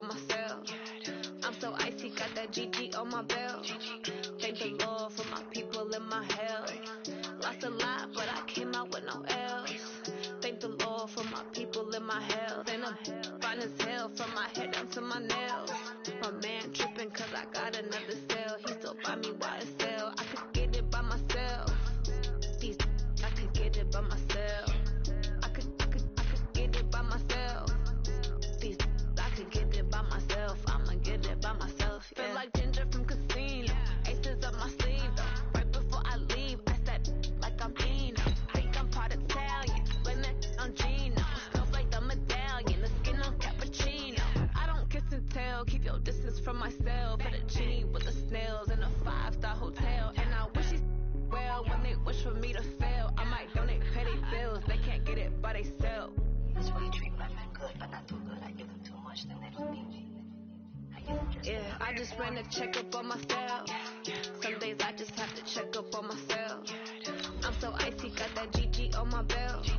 myself. I'm so icy, got that GG on my belt. Thank the Lord for my people in my hell. Lost a lot, but I came out with no L's. Thank the Lord for my people in my hell. Then I'm fine as hell from my head down to my nails. My man tripping cause I got another cell. He still buy me YSL. I could get it by myself. These I could get it by myself. I could get it by myself. These I could get it by myself. I'ma get it by myself. Yeah. Feel like Ginger from Casino. Aces up my sleeve though. Right before I leave, I said like I'm Eno. Think I'm part Italian. Blame that on Gino. Smells like the medallion. The skin on cappuccino. I don't kiss and tell. Keep your distance from myself. Fettuccine with the snails in a 5-star hotel. And I wish he's well when they wish for me to fail. I might donate petty bills. They can't get it by themselves. That's why you treat my men good, but not too good. I give them too much, then they don't need me. I just ran a checkup on myself. Some days I just have to check up on myself. I'm so icy, got that GG on my belt.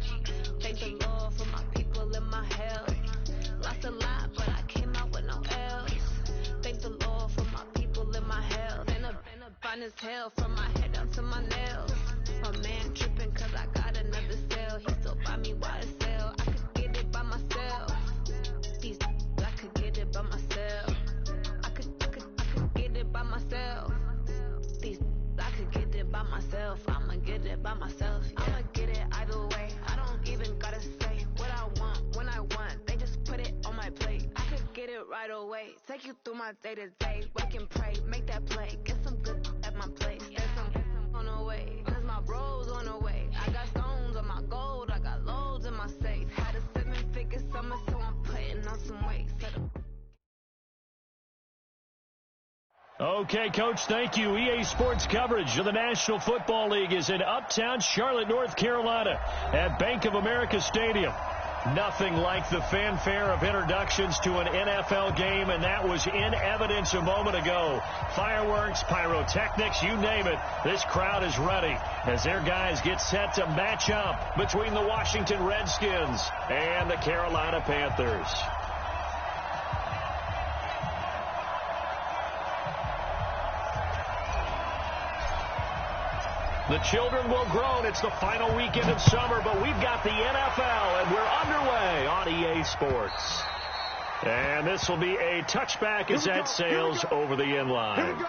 Thank the Lord for my people in my hell. Lost a lot, but I came out with no L's. Thank the Lord for my people in my hell. Been a fine as hell from my head down to my nails. My man tripping cause I got another cell. He still buy me YSL. I could get it by myself. These I could get it by myself. I could get it by myself. These I could get it by myself. I'ma get it by myself. Yeah. I'ma get it either way. I don't even gotta say what I want when I want. They just put it on my plate. I could get it right away. Take you through my day to day. Wake and pray, make that play. Get some good at my place. There's some on the way. Cause my bro's on the way. I got stones on my gold. I got loads in my safe. Had a 7-figure summer, so I'm putting on some weight. Okay, Coach, thank you. EA Sports coverage of the National Football League is in uptown Charlotte, North Carolina at Bank of America Stadium. Nothing like the fanfare of introductions to an NFL game, and that was in evidence a moment ago. Fireworks, pyrotechnics, you name it. This crowd is ready as their guys get set to match up between the Washington Redskins and the Carolina Panthers. The children will groan. It's the final weekend of summer, but we've got the NFL, and we're underway on EA Sports. And this will be a touchback as that sails over the end line.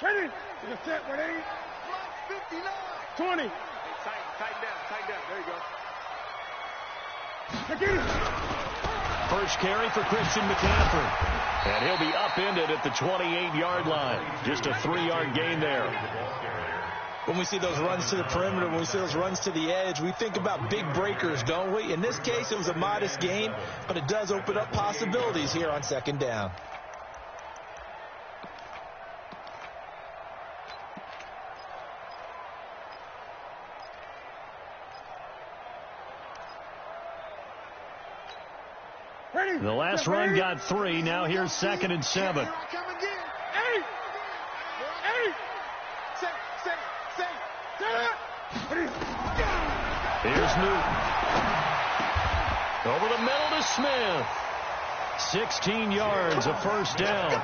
Ready? It's a set, ready? 59. 20. Hey, tighten down. There you go. Again. First carry for Christian McCaffrey. And he'll be upended at the 28-yard line. Just a 3-yard gain there. When we see those runs to the perimeter, when we see those runs to the edge, we think about big breakers, don't we? In this case, it was a modest gain, but it does open up possibilities here on second down. The last run got 3. Now here's 2nd and 7. Here I come again. Here's Newton. Over the middle to Smith. 16 yards, a first down.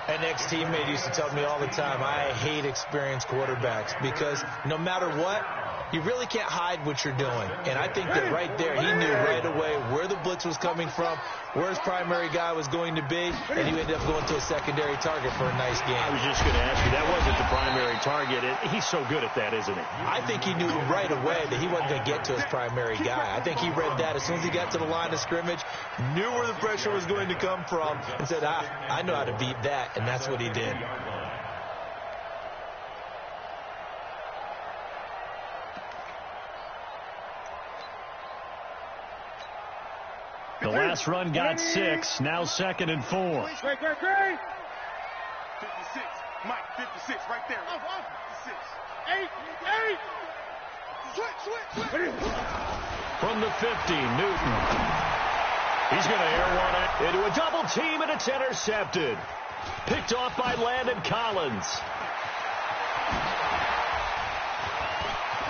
An ex-teammate used to tell me all the time, I hate experienced quarterbacks because no matter what, you really can't hide what you're doing. And I think that right there, he knew right away where the blitz was coming from, where his primary guy was going to be, and he ended up going to a secondary target for a nice game. I was just going to ask you, that wasn't the primary target. He's so good at that, isn't he? I think he knew right away that he wasn't going to get to his primary guy. I think he read that as soon as he got to the line of scrimmage, knew where the pressure was going to come from, and said, I know how to beat that, and that's what he did. The last run got 6. Now 2nd and 4. Great. 56. Mike, 56 right there. From the 50, Newton. He's going to air one into a double team, and it's intercepted. Picked off by Landon Collins.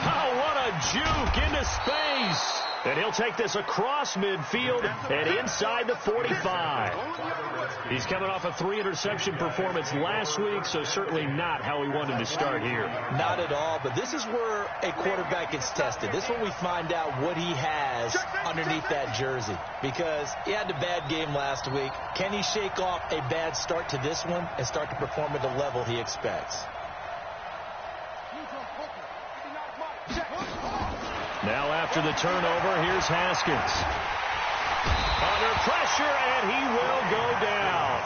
Oh, what a juke into space. And he'll take this across midfield and inside the 45. He's coming off a 3-interception performance last week, so certainly not how he wanted to start here. Not at all, but this is where a quarterback gets tested. This is when we find out what he has underneath that jersey, because he had a bad game last week. Can he shake off a bad start to this one and start to perform at the level he expects? Now after the turnover, here's Haskins. Under pressure, and he will go down.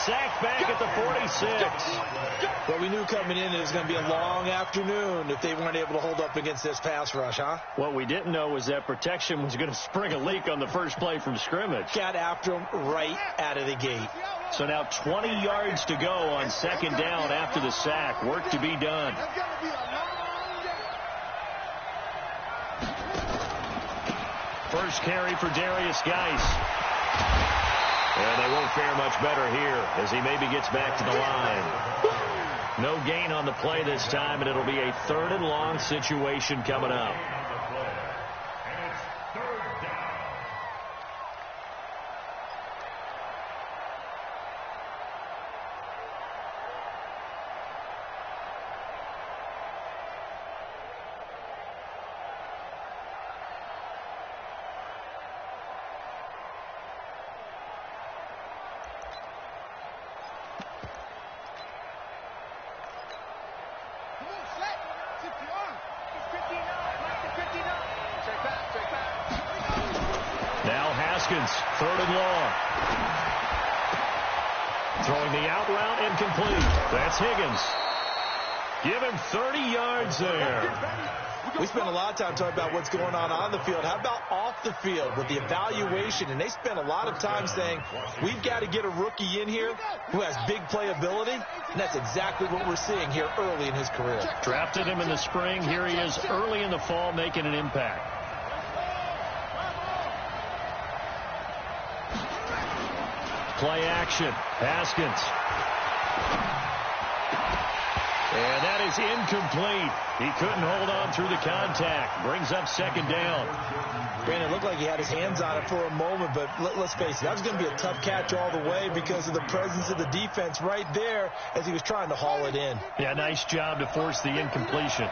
Sacked back at the 46. Well, we knew coming in it was going to be a long afternoon if they weren't able to hold up against this pass rush, huh? What we didn't know was that protection was going to spring a leak on the first play from scrimmage. Got after him right out of the gate. So now 20 yards to go on second down after the sack. Work to be done. First carry for Darius Geis. And they won't fare much better here as he maybe gets back to the line. No gain on the play this time, and it'll be a 3rd and long situation coming up. Now Haskins, 3rd and long. Throwing the out route, incomplete. That's Higgins. Give him 30 yards there. We spent a lot of time talking about what's going on the field. How about off the field with the evaluation? And they spent a lot of time saying, we've got to get a rookie in here who has big playability. And that's exactly what we're seeing here early in his career. Drafted him in the spring. Here he is early in the fall making an impact. Play action. Haskins. And that is incomplete. He couldn't hold on through the contact. Brings up second down. Brandon, it looked like he had his hands on it for a moment, but let's face it, that was going to be a tough catch all the way because of the presence of the defense right there as he was trying to haul it in. Yeah, nice job to force the incompletion.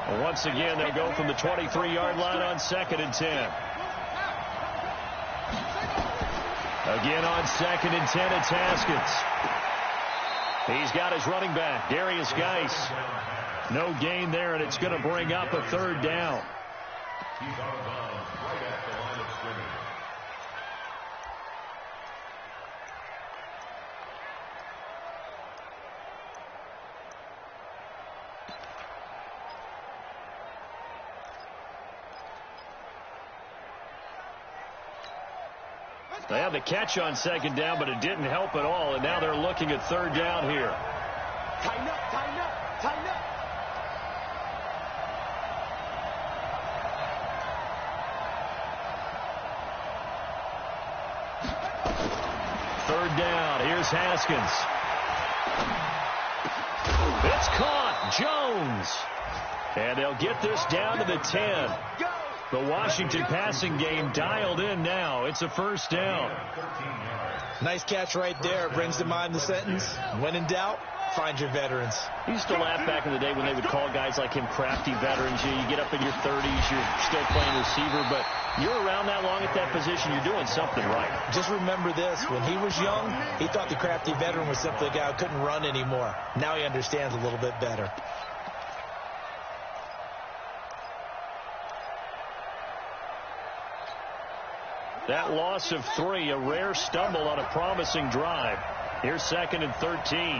And once again, they'll go from the 23-yard line on 2nd and 10. Again on 2nd and 10, it's Haskins. He's got his running back, Darius Geis. No gain there, and it's going to bring up a 3rd down. They had the catch on 2nd down, but it didn't help at all, and now they're looking at 3rd down here. Tighten up, tighten up, tighten up. Third down. Here's Haskins. It's caught. Jones. And they'll get this down to the 10. The Washington passing game dialed in now. It's a 1st down. Nice catch right there. Brings to mind the sentence, when in doubt, find your veterans. I used to laugh back in the day when they would call guys like him crafty veterans. You get up in your 30s, you're still playing receiver, but you're around that long at that position, you're doing something right. Just remember this. When he was young, he thought the crafty veteran was simply a guy who couldn't run anymore. Now he understands a little bit better. That loss of 3, a rare stumble on a promising drive. Here's 2nd and 13.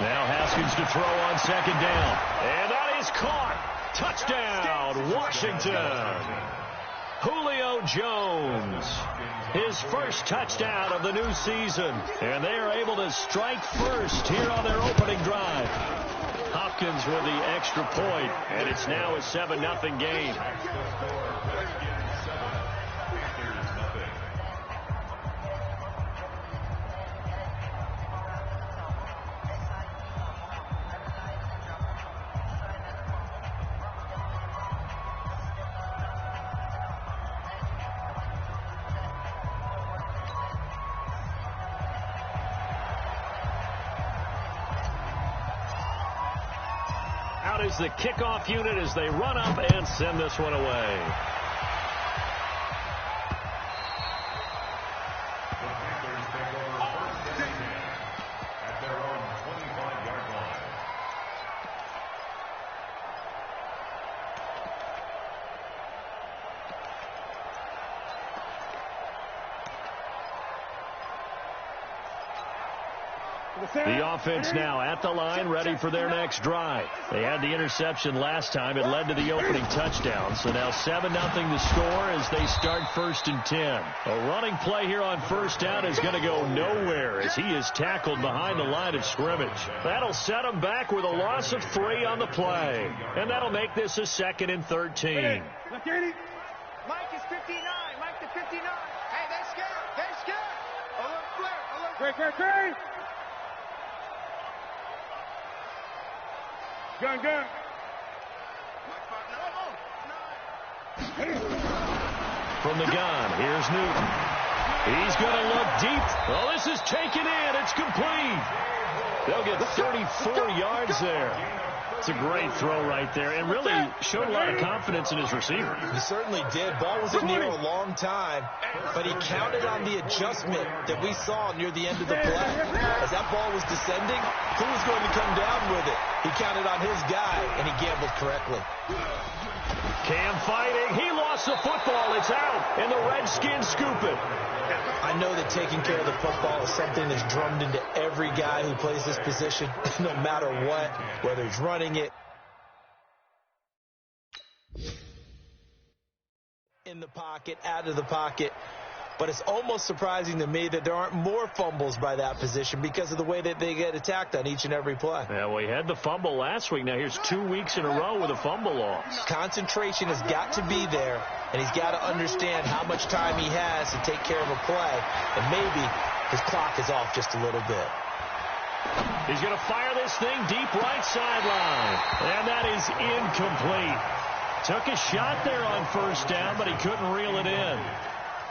Now Haskins to throw on 2nd down. And that is caught. Touchdown, Washington. Julio Jones, his first touchdown of the new season. And they are able to strike first here on their opening drive. Hopkins with the extra point, and it's now a 7-0 game. Out is the kickoff unit as they run up and send this one away. At their own 25-yard line. The offense now at the line, ready for their next drive. They had the interception last time. It led to the opening touchdown. So now 7-0 the score as they start 1st and 10. A running play here on first down is going to go nowhere as he is tackled behind the line of scrimmage. That'll set him back with a loss of 3 on the play. And that'll make this a 2nd and 13. Mike is 59. Mike to 59. Hey, they're scared. They're scared. Alert flare. Alert. Great. Gun. From the gun, here's Newton. He's going to look deep. Oh, this is taken in. It's complete. They'll get 34 yards there. It's a great throw right there and really showed a lot of confidence in his receiver. He certainly did. Ball was in the air a long time, but he counted on the adjustment that we saw near the end of the play. As that ball was descending, who was going to come down with it? He counted on his guy, and he gambled correctly. Cam fighting. He lost the football. It's out, and the Redskins scoop it. I know that taking care of the football is something that's drummed into every guy who plays this position, no matter what, whether he's running it, in the pocket, out of the pocket. But it's almost surprising to me that there aren't more fumbles by that position because of the way that they get attacked on each and every play. Yeah, well, he had the fumble last week. Now here's 2 weeks in a row with a fumble loss. Concentration has got to be there, and he's got to understand how much time he has to take care of a play, and maybe his clock is off just a little bit. He's going to fire this thing deep right sideline, and that is incomplete. Took a shot there on first down, but he couldn't reel it in.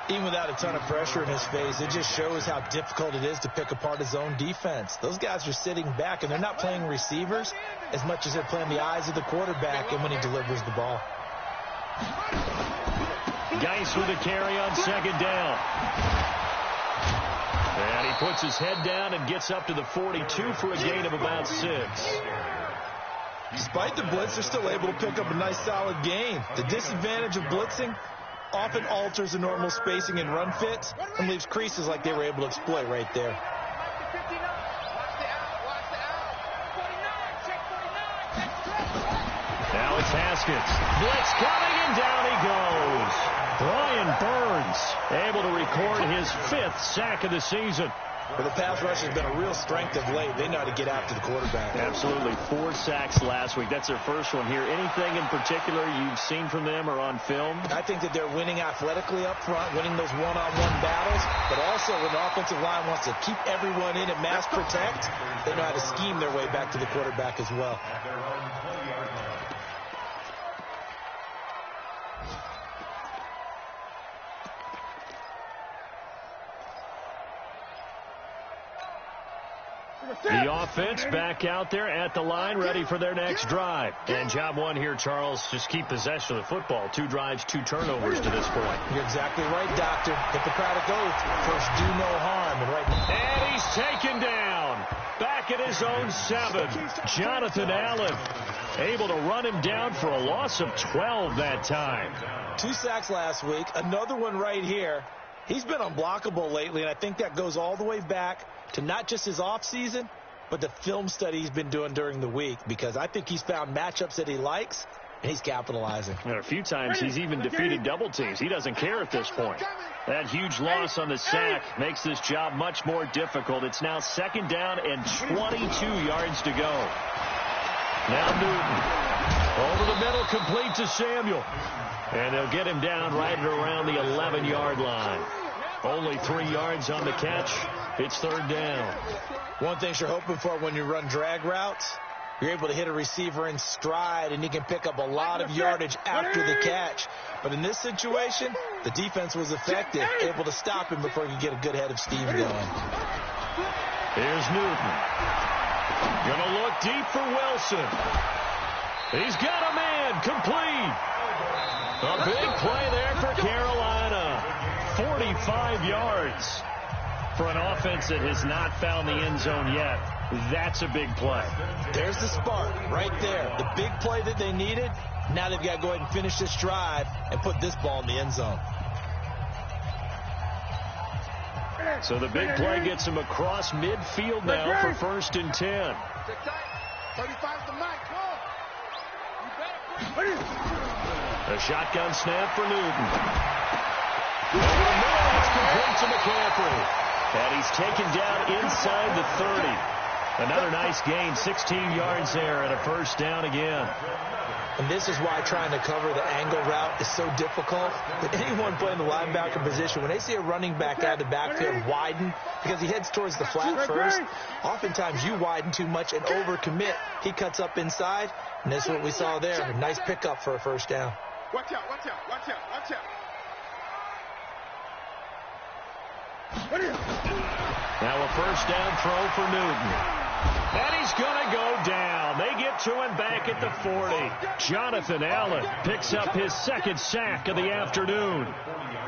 Even without a ton of pressure in his face, it just shows how difficult it is to pick apart his own defense. Those guys are sitting back, and they're not playing receivers as much as they're playing the eyes of the quarterback and when he delivers the ball. Geis with a carry on 2nd down. And he puts his head down and gets up to the 42 for a gain of about 6. Despite the blitz, they're still able to pick up a nice, solid gain. The disadvantage of blitzing often alters the normal spacing and run fits and leaves creases like they were able to exploit right there. Now it's Haskins. Blitz coming, and down he goes. Brian Burns able to record his 5th sack of the season. Well, the pass rush has been a real strength of late. They know how to get after the quarterback. Absolutely. 4 sacks last week. That's their first one here. Anything in particular you've seen from them or on film? I think that they're winning athletically up front, winning those one-on-one battles, but also when the offensive line wants to keep everyone in and mass protect, they know how to scheme their way back to the quarterback as well. The offense back out there at the line, ready for their next drive. And job one here, Charles, just keep possession of the football. 2 drives, 2 turnovers to this point. You're exactly right, Doctor. Hippocratic oath. First, do no harm. And he's taken down. Back at his own 7. Jonathan Allen able to run him down for a loss of 12 that time. 2 sacks last week. Another one right here. He's been unblockable lately, and I think that goes all the way back to not just his offseason, but the film study he's been doing during the week, because I think he's found matchups that he likes, and he's capitalizing. And a few times he's even defeated double teams. He doesn't care at this point. That huge loss on the sack makes this job much more difficult. It's now 2nd down and 22 yards to go. Now Newton. Over the middle, complete to Samuel. And they'll get him down right around the 11-yard line. Only 3 yards on the catch. It's 3rd down. One thing you're hoping for when you run drag routes, you're able to hit a receiver in stride, and he can pick up a lot of yardage after the catch. But in this situation, the defense was effective, able to stop him before he could get a good head of steam going. Here's Newton. Going to look deep for Wilson. He's got a man, complete. A big play there for Carolina. 45 yards for an offense that has not found the end zone yet. That's a big play. There's the spark right there. The big play that they needed. Now they've got to go ahead and finish this drive and put this ball in the end zone. So the big play gets him across midfield now for 1st and 10. 35 to Mike. A shotgun snap for Newton. Over the middle, it's complete to McCaffrey. And he's taken down inside the 30. Another nice gain, 16 yards there, and a 1st down again. And this is why trying to cover the angle route is so difficult. That anyone playing the linebacker position, when they see a running back out of the backfield widen, because he heads towards the flat first, oftentimes you widen too much and overcommit. He cuts up inside, and that's what we saw there. A nice pickup for a 1st down. Watch out, watch out, watch out, watch out. Now a 1st down throw for Newton. And he's going to go down. They get to him back at the 40. Jonathan Allen picks up his 2nd sack of the afternoon.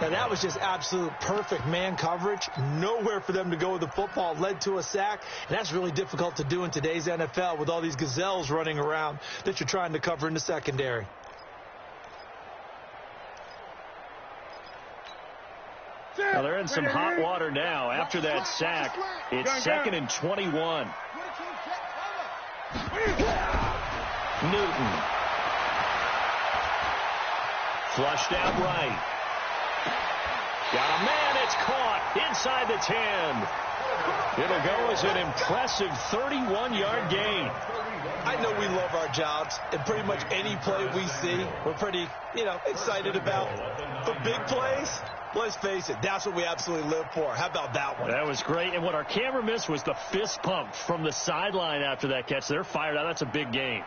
Now that was just absolute perfect man coverage. Nowhere for them to go with the football. Led to a sack. And that's really difficult to do in today's NFL with all these gazelles running around that you're trying to cover in the secondary. Well, they're in some hot water now. After that sack, it's 2nd and 21. Newton. Flushed out right. Got a man. It's caught inside the 10. It'll go as an impressive 31-yard gain. I know we love our jobs, and pretty much any play we see, we're pretty, excited about. But big plays, let's face it, that's what we absolutely live for. How about that one? That was great. And what our camera missed was the fist pump from the sideline after that catch. They're fired out. That's a big gain.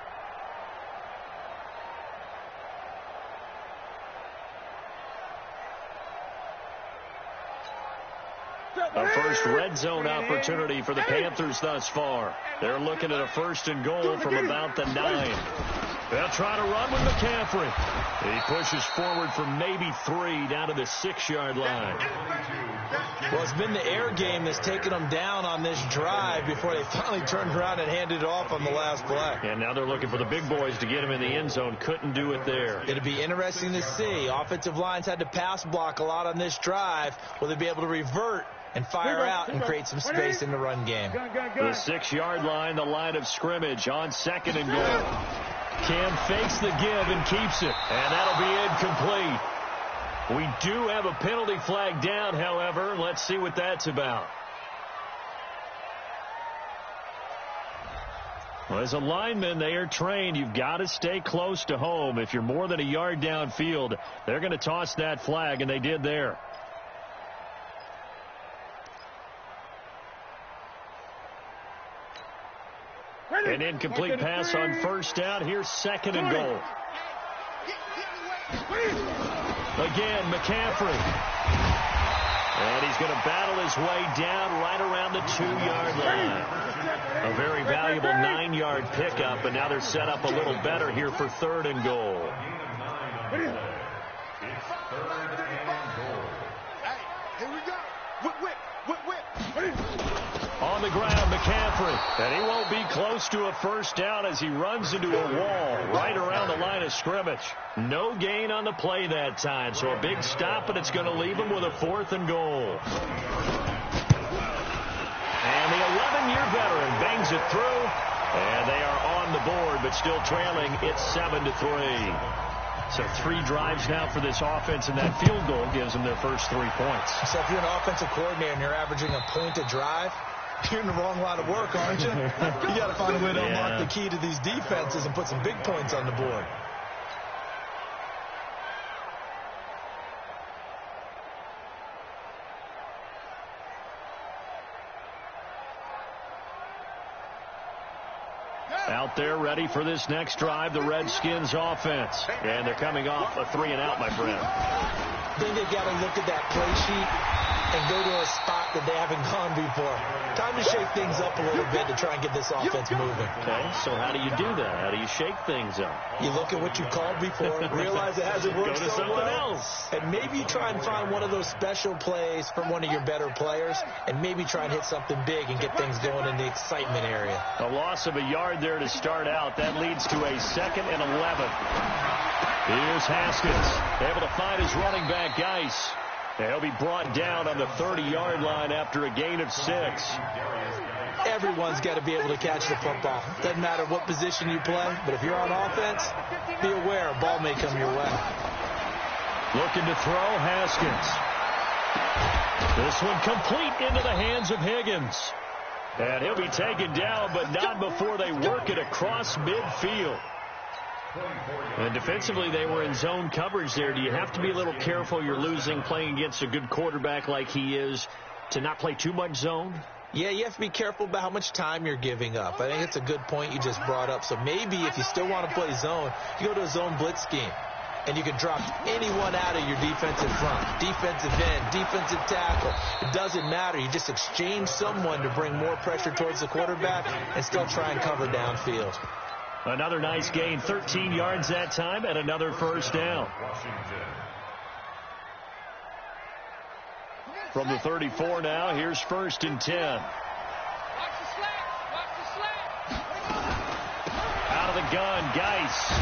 A first red zone opportunity for the Panthers thus far. They're looking at a 1st and goal from about the 9. They'll try to run with McCaffrey. He pushes forward for maybe 3 down to the 6-yard line. Well, it's been the air game that's taken them down on this drive before they finally turned around and handed it off on the last play. And now they're looking for the big boys to get him in the end zone. Couldn't do it there. It'll be interesting to see. Offensive lines had to pass block a lot on this drive. Will they be able to revert and fire out and create some space in the run game? The 6-yard line, the line of scrimmage on 2nd and goal. Cam fakes the give and keeps it. And that'll be incomplete. We do have a penalty flag down, however. Let's see what that's about. Well, as a lineman, they are trained. You've got to stay close to home. If you're more than a yard downfield, they're going to toss that flag, and they did there. An incomplete pass on 1st down. Here's 2nd and goal. Again, McCaffrey. And he's going to battle his way down right around the 2-yard line. A very valuable 9-yard pickup, and now they're set up a little better here for 3rd and goal. It's 3rd and goal. Hey, here we go. Whip. On the ground, McCaffrey. And he won't be close to a 1st down as he runs into a wall right around the line of scrimmage. No gain on the play that time, so a big stop, and it's going to leave him with a 4th and goal. And the 11-year veteran bangs it through And they are on the board, but still trailing. It's 7-3. So 3 drives now for this offense, and that field goal gives them their first 3 points. So if you're an offensive coordinator and you're averaging a point a drive, you're in the wrong line of work, aren't you? You got to find a way to unlock the key to these defenses and put some big points on the board. Out there ready for this next drive, the Redskins offense. And they're coming off a 3-and-out, my friend. I think they've got to look at that play sheet and go to a spot that they haven't gone before. Time to shake things up a little bit to try and get this offense moving. Okay, so how do you do that? How do you shake things up? You look at what you called before, realize it hasn't worked Go to so something well, else. and maybe try and find one of those special plays from one of your better players, and maybe try and hit something big and get things going in the excitement area. A loss of a yard there to start out. That leads to a 2nd and 11. Here's Haskins, able to find his running back, Geis. He'll be brought down on the 30-yard line after a gain of 6. Everyone's got to be able to catch the football. Doesn't matter what position you play, but if you're on offense, be aware a ball may come your way. Looking to throw, Haskins. This one complete into the hands of Higgins. And he'll be taken down, but not before they work it across midfield. And defensively, they were in zone coverage there. Do you have to be a little careful? You're losing playing against a good quarterback like he is to not play too much zone? Yeah, you have to be careful about how much time you're giving up. I think it's a good point you just brought up. So maybe if you still want to play zone, you go to a zone blitz scheme. And you can drop anyone out of your defensive front, defensive end, defensive tackle. It doesn't matter. You just exchange someone to bring more pressure towards the quarterback and still try and cover downfield. Another nice gain, 13 yards that time, and another first down. From the 34 now, here's 1st and 10. Watch the slap. Watch the slap. Out of the gun, Geis.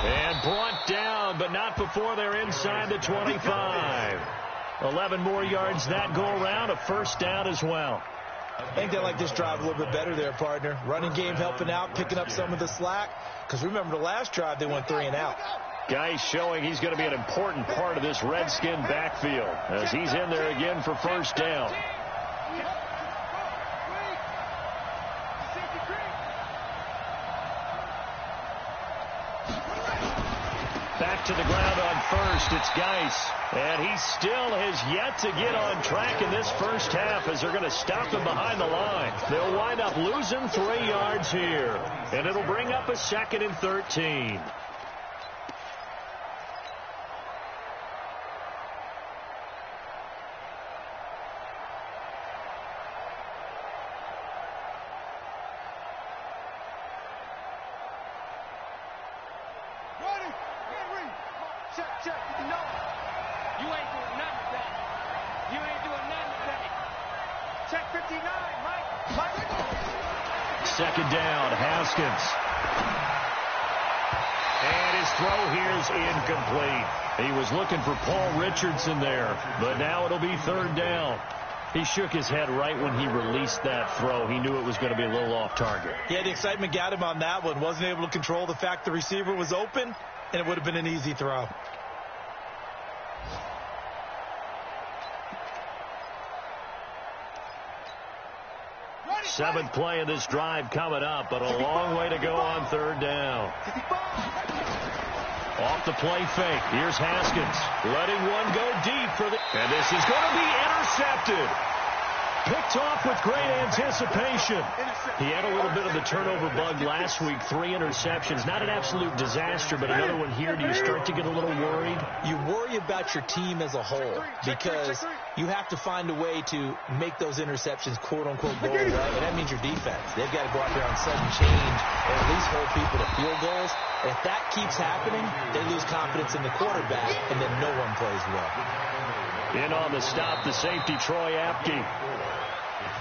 And brought down, but not before they're inside the 25. 11 more yards that go around, a first down as well. I think they like this drive a little bit better there, partner. Running game helping out, picking up some of the slack. Because remember the last drive, they went 3-and-out. Geis showing he's going to be an important part of this Redskin backfield as he's in there again for first down. Back to the ground on first. It's Geis. And he still has yet to get on track in this first half as they're going to stop him behind the line. They'll wind up losing 3 yards here. And it'll bring up a 2nd and 13. Second down, Haskins. And his throw here is incomplete. He was looking for Paul Richardson there, but now it'll be 3rd down. He shook his head right when he released that throw. He knew it was going to be a little off target. Yeah, the excitement got him on that one. Wasn't able to control the fact the receiver was open, and it would have been an easy throw. Seventh play of this drive coming up, but a long way to go on 3rd down. Off the play fake. Here's Haskins letting one go deep for the... And this is going to be intercepted. Picked off with great anticipation. He had a little bit of the turnover bug last week. 3 interceptions. Not an absolute disaster, but another one here. Do you start to get a little worried? You worry about your team as a whole because you have to find a way to make those interceptions quote-unquote go away, and that means your defense. They've got to go out there on sudden change or at least hold people to field goals. And if that keeps happening, they lose confidence in the quarterback, and then no one plays well. In on the stop, the safety, Troy Apke.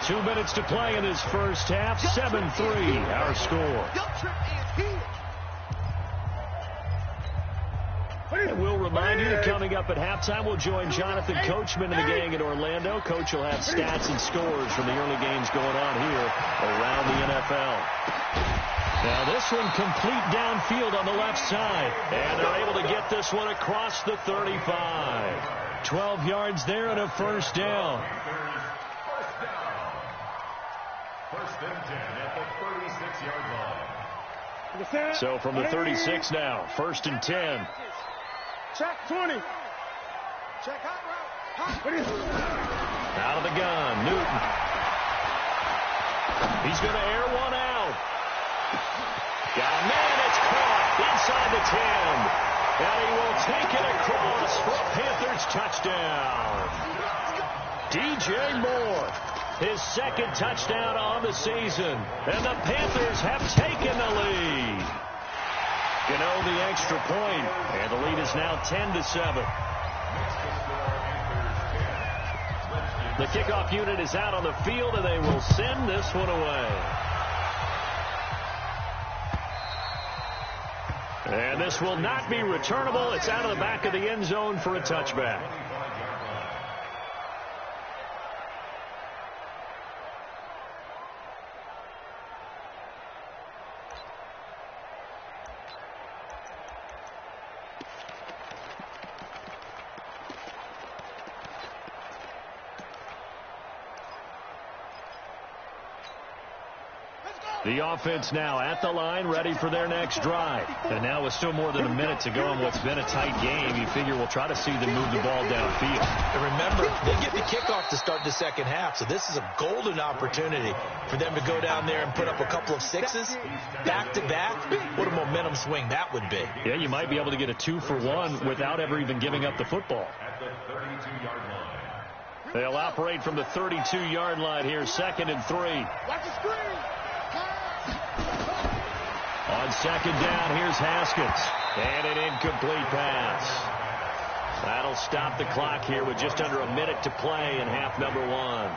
2 minutes to play in this first half. 7-3, our score. And we'll remind you that coming up at halftime, we'll join Jonathan Coachman and the gang in Orlando. Coach will have stats and scores from the early games going on here around the NFL. Now this one complete downfield on the left side. And they're able to get this one across the 35. 12 yards there and a first down. First and 10 at the 36-yard line. So from the 36 now, first and 10. Check 20. Check hot route. Out of the gun, Newton. He's going to air one out. Got a man, it's caught inside the 10. And he will take it across for a Panthers touchdown. DJ Moore, his second touchdown on the season. And the Panthers have taken the lead. Gano the extra point, and the lead is now 10-7. The kickoff unit is out on the field, and they will send this one away. And this will not be returnable. It's out of the back of the end zone for a touchback. The offense now at the line, ready for their next drive. And now with still more than a minute to go in what's been a tight game, you figure we'll try to see them move the ball downfield. And remember, they get the kickoff to start the second half, so this is a golden opportunity for them to go down there and put up a couple of sixes back-to-back. What a momentum swing that would be. Yeah, you might be able to get a 2-for-1 without ever even giving up the football. At the 32-yard line. They'll operate from the 32-yard line here, 2nd and 3. Watch the screen. On second down, here's Haskins. And an incomplete pass. That'll stop the clock here with just under a minute to play in half number 1.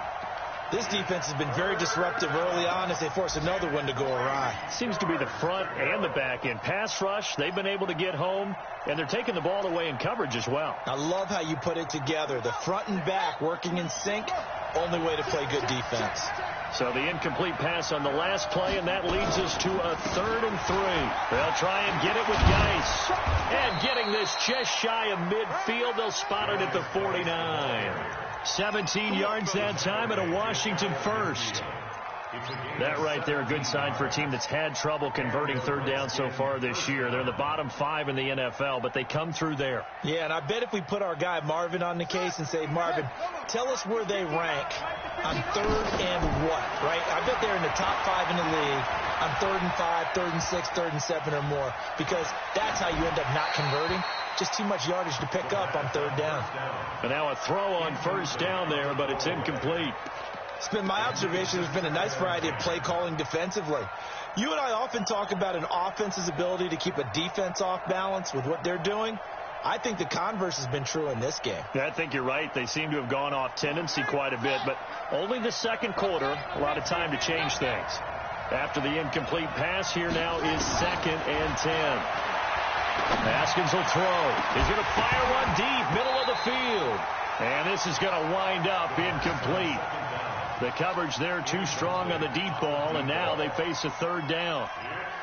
This defense has been very disruptive early on as they force another one to go awry. Seems to be the front and the back end. Pass rush, they've been able to get home, and they're taking the ball away in coverage as well. I love how you put it together. The front and back working in sync, only way to play good defense. So the incomplete pass on the last play, and that leads us to a 3rd and 3. They'll try and get it with Geis. And getting this just shy of midfield, they'll spot it at the 49. 17 yards that time and a Washington first. That right there, a good sign for a team that's had trouble converting third down so far this year. They're in the bottom 5 in the NFL, but they come through there. Yeah, and I bet if we put our guy Marvin on the case and say, Marvin, tell us where they rank on 3rd and what, right? I bet they're in the top 5 in the league on 3rd and 5, 3rd and 6, 3rd and 7 or more, because that's how you end up not converting. Just too much yardage to pick up on 3rd down. And now a throw on 1st down there, but it's incomplete. It's been my observation there's been a nice variety of play calling defensively. You and I often talk about an offense's ability to keep a defense off balance with what they're doing. I think the converse has been true in this game. Yeah, I think you're right. They seem to have gone off tendency quite a bit, but only the second quarter, a lot of time to change things. After the incomplete pass, here now is 2nd and 10. Haskins will throw. He's going to fire one deep, middle of the field. And this is going to wind up incomplete. The coverage there too strong on the deep ball, and now they face a 3rd down.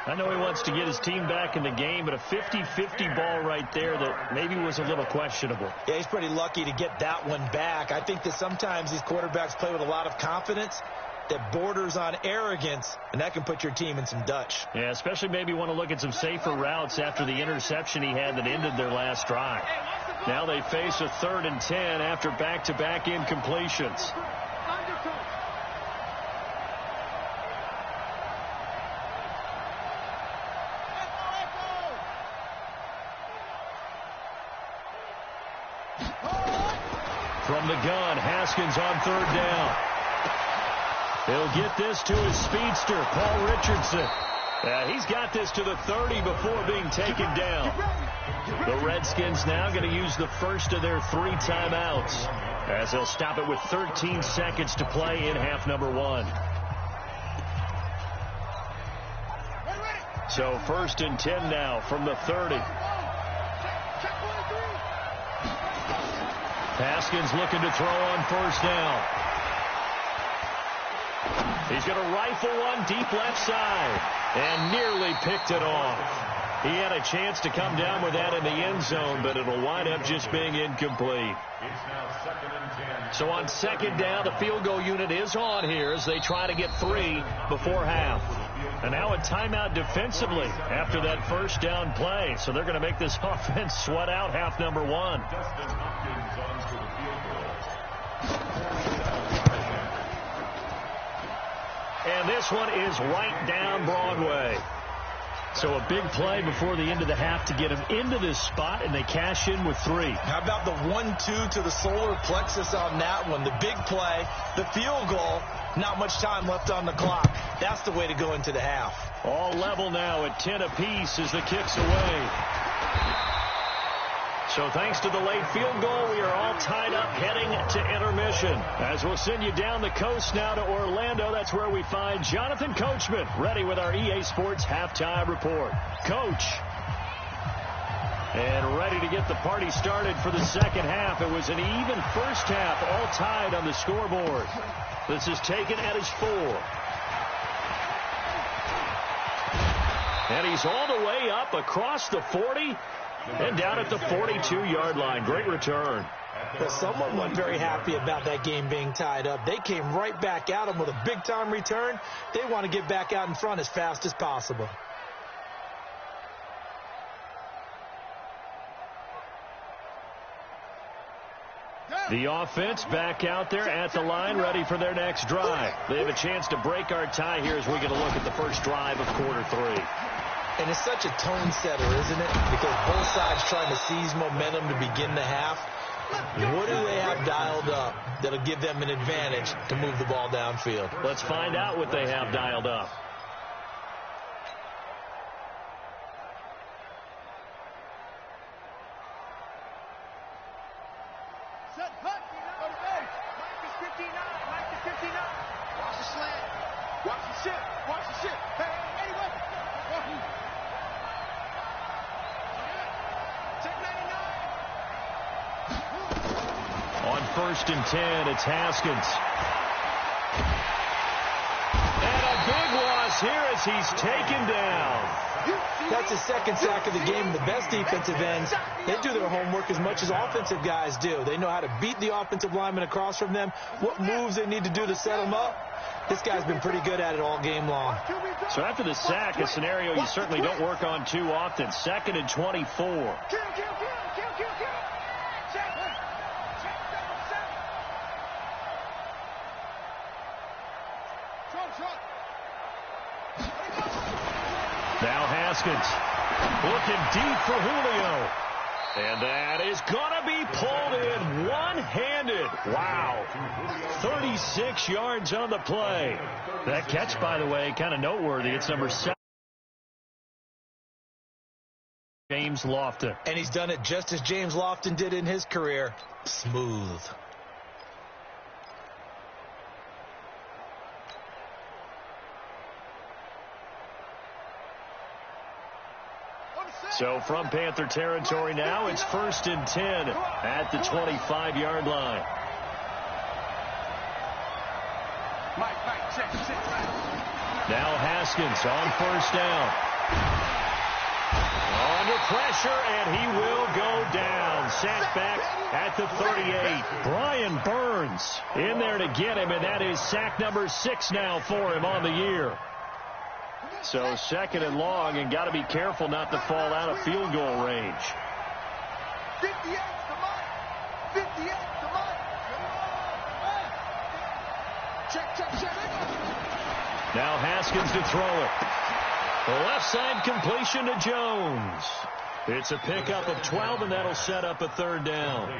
I know he wants to get his team back in the game, but a 50-50 ball right there that maybe was a little questionable. Yeah, he's pretty lucky to get that one back. I think that sometimes these quarterbacks play with a lot of confidence that borders on arrogance, and that can put your team in some Dutch. Yeah, especially maybe want to look at some safer routes after the interception he had that ended their last drive. Now they face a 3rd and 10 after back-to-back incompletions. From the gun, Haskins on 3rd down. He'll get this to his speedster, Paul Richardson. He's got this to the 30 before being taken down. The Redskins now going to use the first of their 3 timeouts as they'll stop it with 13 seconds to play in half number 1. So 1st and 10 now from the 30. Haskins looking to throw on first down. He's going to rifle one deep left side and nearly picked it off. He had a chance to come down with that in the end zone, but it'll wind up just being incomplete. It's now 2nd and 10. So on second down, the field goal unit is on here as they try to get 3 before half. And now a timeout defensively after that first down play. So they're going to make this offense sweat out half number 1. Dustin Hopkins on for the field goal. And this one is right down Broadway. So a big play before the end of the half to get him into this spot, and they cash in with 3. How about the 1-2 to the solar plexus on that one? The big play, the field goal, not much time left on the clock. That's the way to go into the half. All level now at 10 apiece as the kick's away. So thanks to the late field goal, we are all tied up heading to intermission. As we'll send you down the coast now to Orlando, that's where we find Jonathan Coachman ready with our EA Sports halftime report. Coach. And ready to get the party started for the second half. It was an even first half, all tied on the scoreboard. This is taken at his 4. And he's all the way up across the 40. And down at the 42-yard line. Great return. Well, someone wasn't very happy about that game being tied up. They came right back at him with a big-time return. They want to get back out in front as fast as possible. The offense back out there at the line, ready for their next drive. They have a chance to break our tie here as we get a look at the first drive of quarter 3. And it's such a tone setter, isn't it? Because both sides trying to seize momentum to begin the half. What do they have dialed up that'll give them an advantage to move the ball downfield? Let's find out what they have dialed up. Set, hut. Mike is 59. Mike is 59. Watch the slant. Watch the ship. Watch the ship. Hey, wait. On 1st and 10, it's Haskins. And a big loss here as he's taken down. That's his second sack of the game. The best defensive ends, they do their homework as much as offensive guys do. They know how to beat the offensive lineman across from them, what moves they need to do to set them up. This guy's been pretty good at it all game long. So after the sack, a scenario you certainly don't work on too often. 2nd and 24. Now Haskins looking deep for Julio. And that is going to be pulled in one-handed. Wow. 36 yards on the play. That catch, by the way, kind of noteworthy. It's number 7. James Lofton. And he's done it just as James Lofton did in his career. Smooth. So from Panther territory now, it's 1st and 10 at the 25-yard line. Now Haskins on first down. Under pressure, and he will go down. Sat back at the 38. Brian Burns in there to get him, and that is sack number 6 now for him on the year. So 2nd and long, and got to be careful not to fall out of field goal range. 58 to Mike. 58 to Mike. Check. Now Haskins to throw it. The left side completion to Jones. It's a pickup of 12, and that'll set up a 3rd down.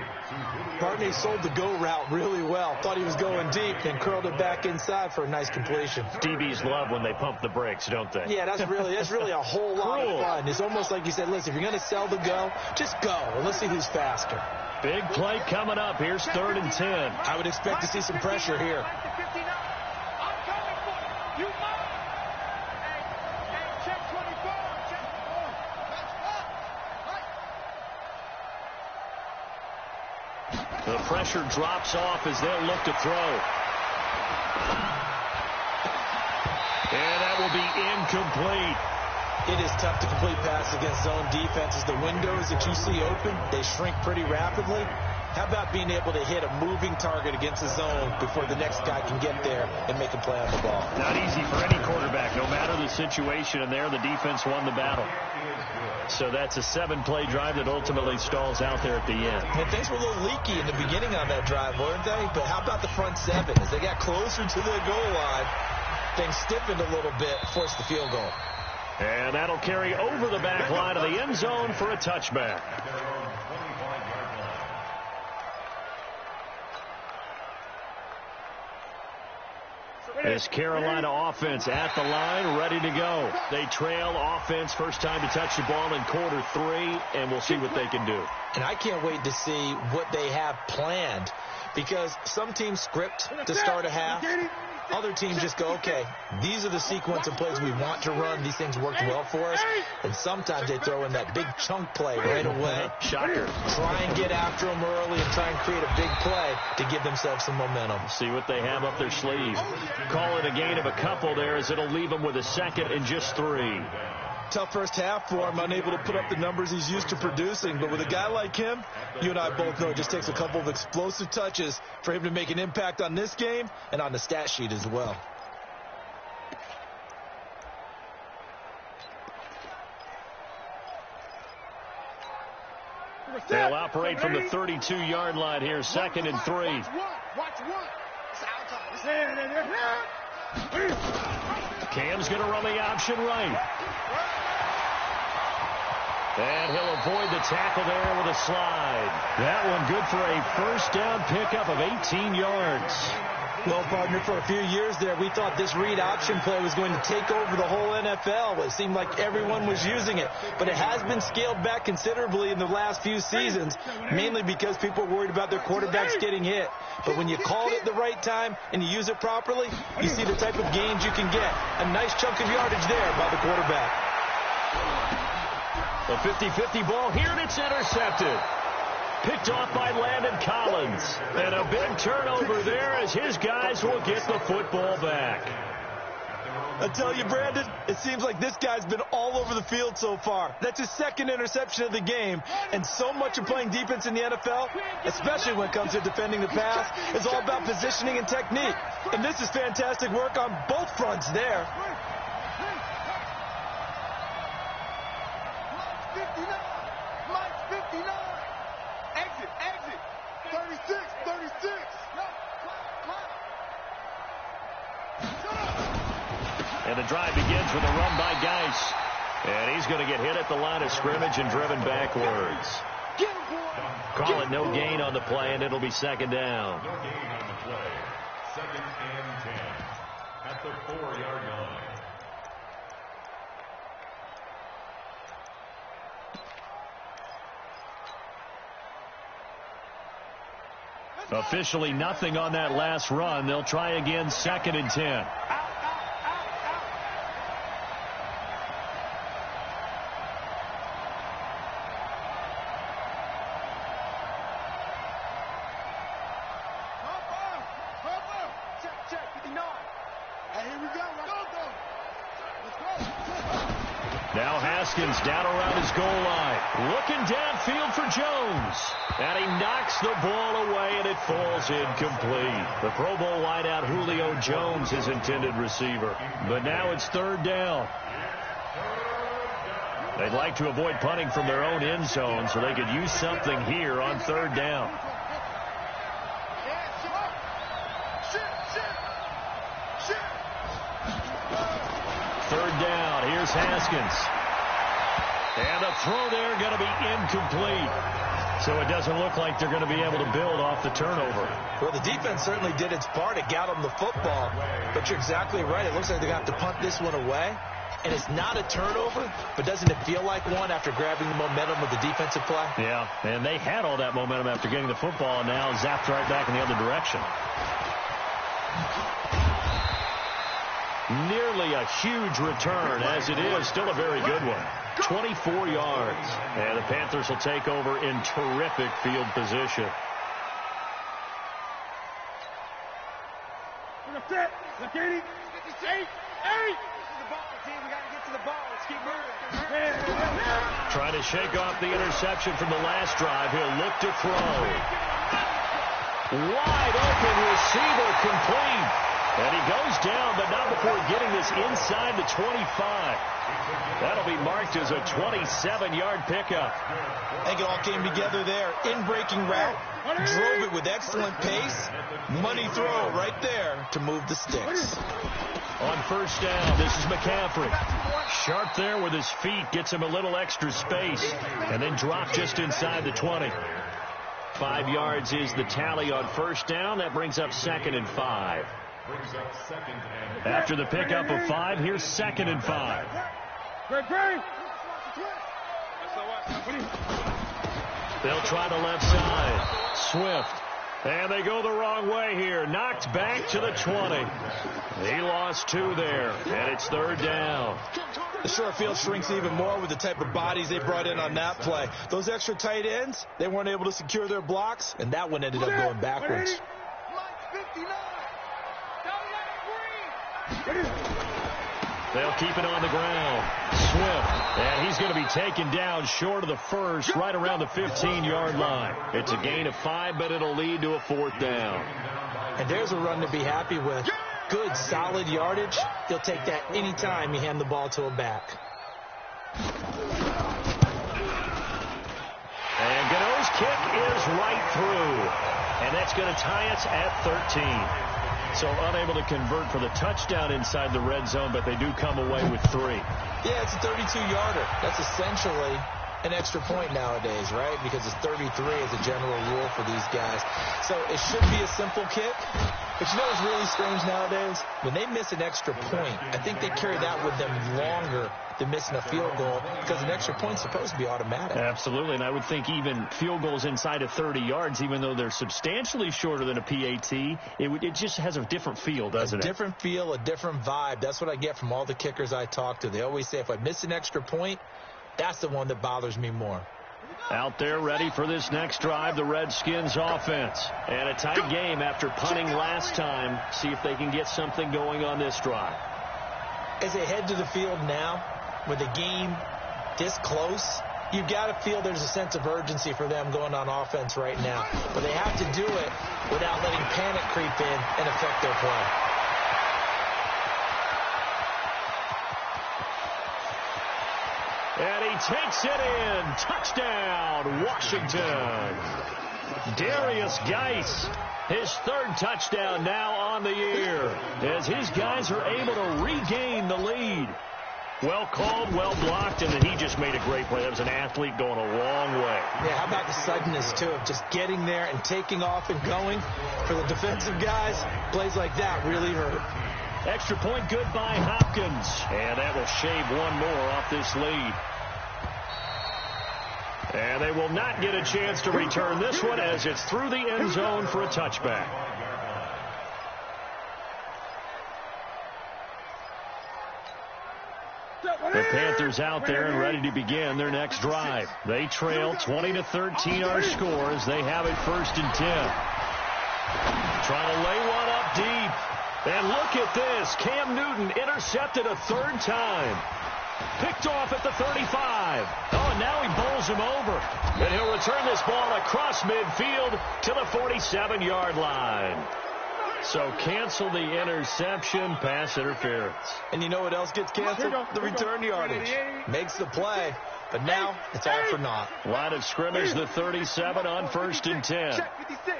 Barney sold the go route really well. Thought he was going deep and curled it back inside for a nice completion. DBs love when they pump the brakes, don't they? Yeah, that's really a whole lot of fun. It's almost like you said, listen, if you're going to sell the go, just go. And let's see who's faster. Big play coming up. Here's 3rd and 10. I would expect to see some pressure here. The pressure drops off as they'll look to throw. And that will be incomplete. It is tough to complete passes against zone defenses. The windows that you see open, they shrink pretty rapidly. How about being able to hit a moving target against the zone before the next guy can get there and make a play on the ball? Not easy for any quarterback, no matter the situation, and there the defense won the battle. So that's a 7-play drive that ultimately stalls out there at the end. And things were a little leaky in the beginning on that drive, weren't they? But how about the front 7? As they got closer to the goal line, things stiffened a little bit, forced the field goal. And that'll carry over the back line of the end zone for a touchback. This Carolina offense at the line, ready to go. They trail offense, first time to touch the ball in quarter 3, and we'll see what they can do. And I can't wait to see what they have planned, because some teams script to start a half. Other teams just go, okay, these are the sequence of plays we want to run. These things worked well for us. And sometimes they throw in that big chunk play right away. Shocker. Try and get after them early and try and create a big play to give themselves some momentum. See what they have up their sleeve. Call it a gain of a couple there, as it'll leave them with a second and just 3. Tough first half for him, unable to put up the numbers he's used to producing. But with a guy like him, you and I both know it just takes a couple of explosive touches for him to make an impact on this game and on the stat sheet as well. They'll operate from the 32-yard line here, 2nd and 3. Watch one. Cam's going to run the option right. And he'll avoid the tackle there with a slide. That one good for a first down pickup of 18 yards. Well, partner, for a few years there, we thought this read option play was going to take over the whole NFL. It seemed like everyone was using it. But it has been scaled back considerably in the last few seasons, mainly because people are worried about their quarterbacks getting hit. But when you call it at the right time and you use it properly, you see the type of gains you can get. A nice chunk of yardage there by the quarterback. A 50-50 ball here, and it's intercepted. Picked off by Landon Collins. And a big turnover there as his guys will get the football back. I tell you, Brandon, it seems like this guy's been all over the field so far. That's his 2nd interception of the game. And so much of playing defense in the NFL, especially when it comes to defending the pass, is all about positioning and technique. And this is fantastic work on both fronts there. 59. Mike 59. Exit. 36. And the drive begins with a run by Geis. And he's going to get hit at the line of scrimmage and driven backwards. Call it no gain on the play, and it'll be 2nd down. No gain on the play. 2nd and 10 at the 4-yard line. Officially nothing on that last run. They'll try again, 2nd and 10. Check. 59. Hey, here we go. Let's go. Now Haskins down around his goal line. Looking downfield for Jones. And he knocks the ball away, and it falls incomplete. The Pro Bowl wideout Julio Jones, his intended receiver. But now it's 3rd down. They'd like to avoid punting from their own end zone so they could use something here on 3rd down. Here's Haskins. And a throw there going to be incomplete. So it doesn't look like they're going to be able to build off the turnover. Well, the defense certainly did its part. It got them the football. But you're exactly right. It looks like they're going to have to punt this one away. And it's not a turnover, but doesn't it feel like one after grabbing the momentum with the defensive play? Yeah, and they had all that momentum after getting the football, and now zapped right back in the other direction. Nearly a huge return, as it is still a very good one. 24 yards. And the Panthers will take over in terrific field position. Set. Look at it. 58. 8. The ball, team. We got to get to the ball. Let's keep moving. Trying to shake off the interception from the last drive. He'll look to throw. Wide open receiver complete. And he goes down, but not before getting this inside the 25. That'll be marked as a 27-yard pickup. I think it all came together there. In-breaking route, drove it with excellent pace. Money throw right there to move the sticks. On first down, this is McCaffrey. Sharp there with his feet, gets him a little extra space, and then drop just inside the 20. 5 yards is the tally on first down. That brings up 2nd and 5. After the pickup of 5, here's 2nd and 5. They'll try the left side. Swift. And they go the wrong way here. Knocked back to the 20. He lost 2 there, and it's 3rd down. The short field shrinks even more with the type of bodies they brought in on that play. Those extra tight ends, they weren't able to secure their blocks, and that one ended up going backwards. They'll keep it on the ground. Swift. And he's going to be taken down short of the first, right around the 15-yard line. It's a gain of 5, but it'll lead to a 4th down. And there's a run to be happy with. Good, solid yardage. He'll take that any time you hand the ball to him back. And Gano's kick is right through. And that's going to tie us at 13. So unable to convert for the touchdown inside the red zone, but they do come away with 3. Yeah, it's a 32-yarder. That's essentially an extra point nowadays, right? Because it's 33 as a general rule for these guys. So it should be a simple kick. But you know what's really strange nowadays? When they miss an extra point, I think they carry that with them longer than missing a field goal because an extra point's supposed to be automatic. Absolutely, and I would think even field goals inside of 30 yards, even though they're substantially shorter than a PAT, it just has a different feel, doesn't it? A different feel, a different vibe. That's what I get from all the kickers I talk to. They always say if I miss an extra point, that's the one that bothers me more. Out there ready for this next drive, the Redskins offense. And a tight game after punting last time. See if they can get something going on this drive. As they head to the field now, with the game this close, you've got to feel there's a sense of urgency for them going on offense right now. But they have to do it without letting panic creep in and affect their play. And he takes it in. Touchdown, Washington. Darius Geis, his 3rd touchdown now on the year, as his guys are able to regain the lead. Well called, well blocked, and then he just made a great play. That was an athlete going a long way. Yeah, how about the suddenness, too, of just getting there and taking off and going? For the defensive guys, plays like that really hurt. Extra point good by Hopkins. And that will shave 1 more off this lead. And they will not get a chance to return this one as it's through the end zone for a touchback. The Panthers out there and ready to begin their next drive. They trail 20-13 our score as they have it 1st and 10. Trying to lay one up deep. And look at this. Cam Newton intercepted a 3rd time. Picked off at the 35. Oh, and now he bowls him over. And he'll return this ball across midfield to the 47-yard line. So cancel the interception, pass interference. And you know what else gets canceled? The return yardage. Makes the play, but now it's all for naught. Line of scrimmage, the 37 on 1st and 10. Check 56.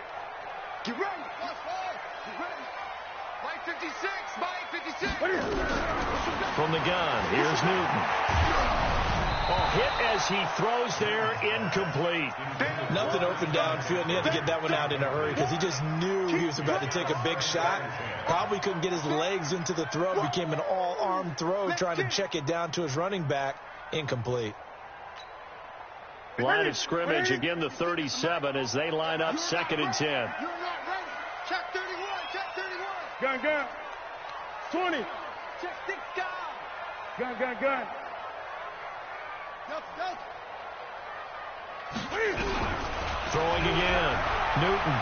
Get ready. Get ready. Mike 56. Mike 56. From the gun, here's Newton. Hit as he throws there, incomplete. Nothing open downfield, and he had to get that one out in a hurry because he just knew he was about to take a big shot. Probably couldn't get his legs into the throw. It became an all-arm throw, trying to check it down to his running back. Incomplete. Line of scrimmage, again the 37 as they line up 2nd and 10. You're not ready. Check 31. Check 31. Gun. 20. Check 6 down. Gun. Go. Throwing again. Newton.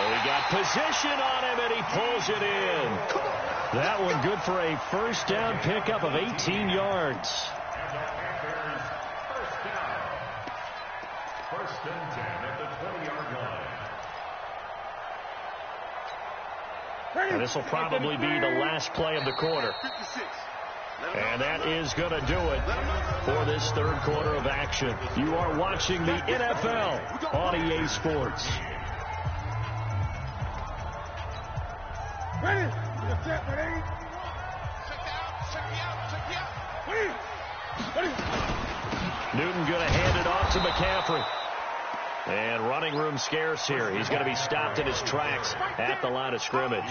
Oh, he got position on him, and he pulls it in. That one good for a first down pickup of 18 yards. First and 10 at the 20-yard line. And this will probably be the last play of the quarter. And that is going to do it for this third quarter of action. You are watching the NFL on EA Sports. Ready? Check me out. Newton going to hand it off to McCaffrey. And running room scarce here. He's going to be stopped in his tracks at the line of scrimmage.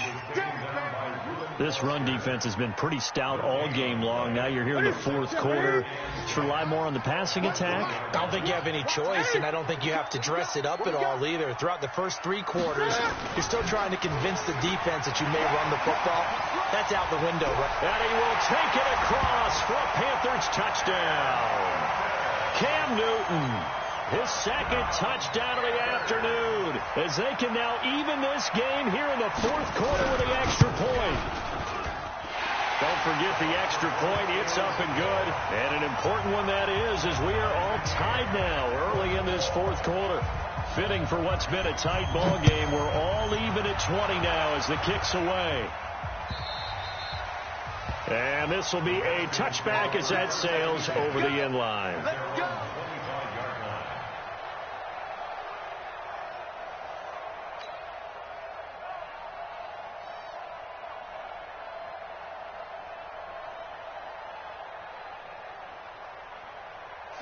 This run defense has been pretty stout all game long. Now you're here in the fourth quarter. Should rely more on the passing attack? I don't think you have any choice, and I don't think you have to dress it up at all either. Throughout the first three quarters, you're still trying to convince the defense that you may run the football. That's out the window. And he will take it across for a Panthers touchdown. Cam Newton, his second touchdown of the afternoon, as they can now even this game here in the fourth quarter with the extra point. Don't forget the extra point. It's up and good. And an important one that is, as we are all tied now early in this fourth quarter. Fitting for what's been a tight ball game. We're all even at 20 now as the kick's away. And this will be a touchback as that sails over the end line.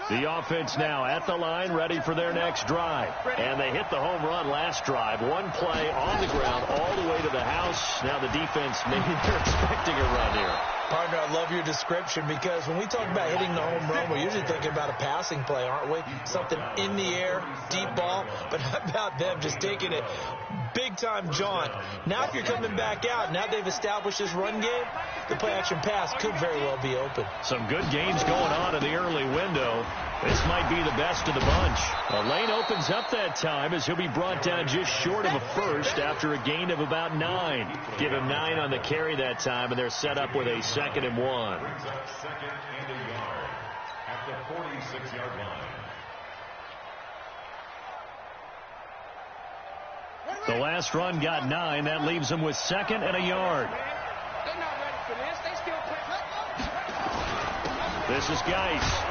The offense now at the line, ready for their next drive. And they hit the home run last drive. One play on the ground all the way to the house. Now the defense, maybe they're expecting a run here. Partner, I love your description, because when we talk about hitting the home run, we're usually thinking about a passing play, aren't we? Something in the air, deep ball. But how about them just taking it big-time jaunt? Now if you're coming back out, now they've established this run game, the play-action pass could very well be open. Some good games going on in the early window. This might be the best of the bunch. A lane opens up that time as he'll be brought down just short of a first after a gain of about 9. Give him 9 on the carry that time, and they're set up with a 2nd and 1. Brings up 2nd and a yard at the 46-yard line. The last run got 9. That leaves them with 2nd and a yard. They're not ready for this. They still play. This is Geis.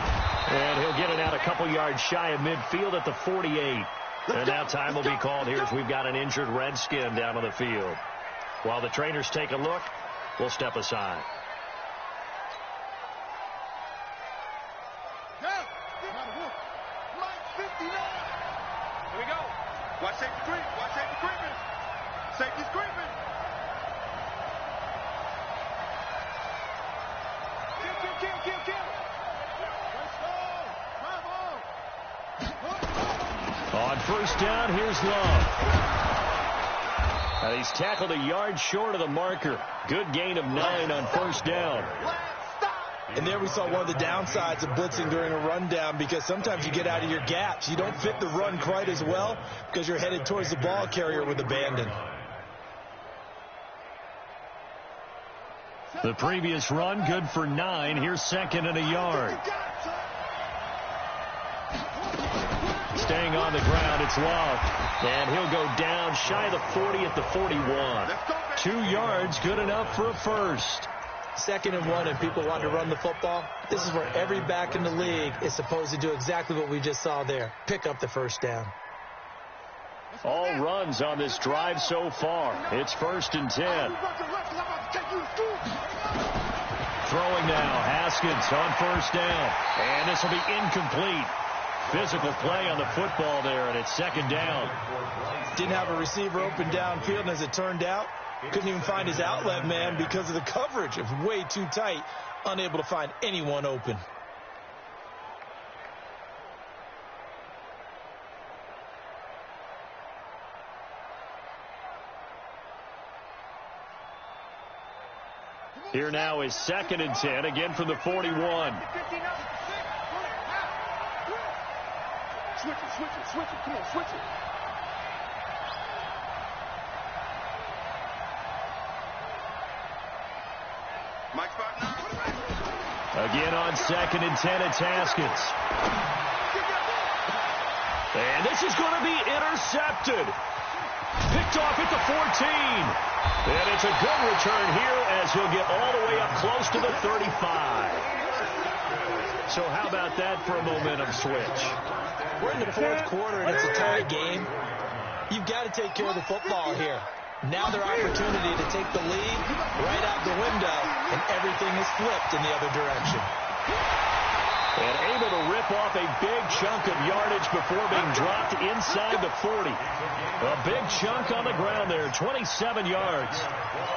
And he'll get it out a couple yards shy of midfield at the 48. And now time will be called here as we've got an injured Redskin down on the field. While the trainers take a look, we'll step aside. Here we go. Watch safety creep. Watch safety creeping. Safety's creeping. Kill. On first down, here's Love. He's tackled a yard short of the marker. Good gain of 9 on first down. And there we saw one of the downsides of blitzing during a rundown, because sometimes you get out of your gaps. You don't fit the run quite as well because you're headed towards the ball carrier with abandon. The previous run, good for 9. Here's 2nd and a yard. Staying on the ground, it's Love. And he'll go down shy of the 40 at the 41. 2 yards, good enough for a first. 2nd and 1, and people want to run the football. This is where every back in the league is supposed to do exactly what we just saw there. Pick up the first down. All runs on this drive so far. It's 1st and 10. Throwing now, Haskins on first down. And this will be incomplete. Physical play on the football there, and it's 2nd down. Didn't have a receiver open downfield, and as it turned out, couldn't even find his outlet man because of the coverage. It was way too tight, unable to find anyone open. Here now is 2nd and 10, again from the 41. Switch it. Come on, switch it. Again on 2nd and 10, it's Haskins. And this is going to be intercepted. Picked off at the 14. And it's a good return here as he'll get all the way up close to the 35. So how about that for a momentum switch? We're in the 4th quarter, and it's a tie game. You've got to take care of the football here. Now their opportunity to take the lead right out the window, and everything is flipped in the other direction. And able to rip off a big chunk of yardage before being dropped inside the 40. A big chunk on the ground there, 27 yards.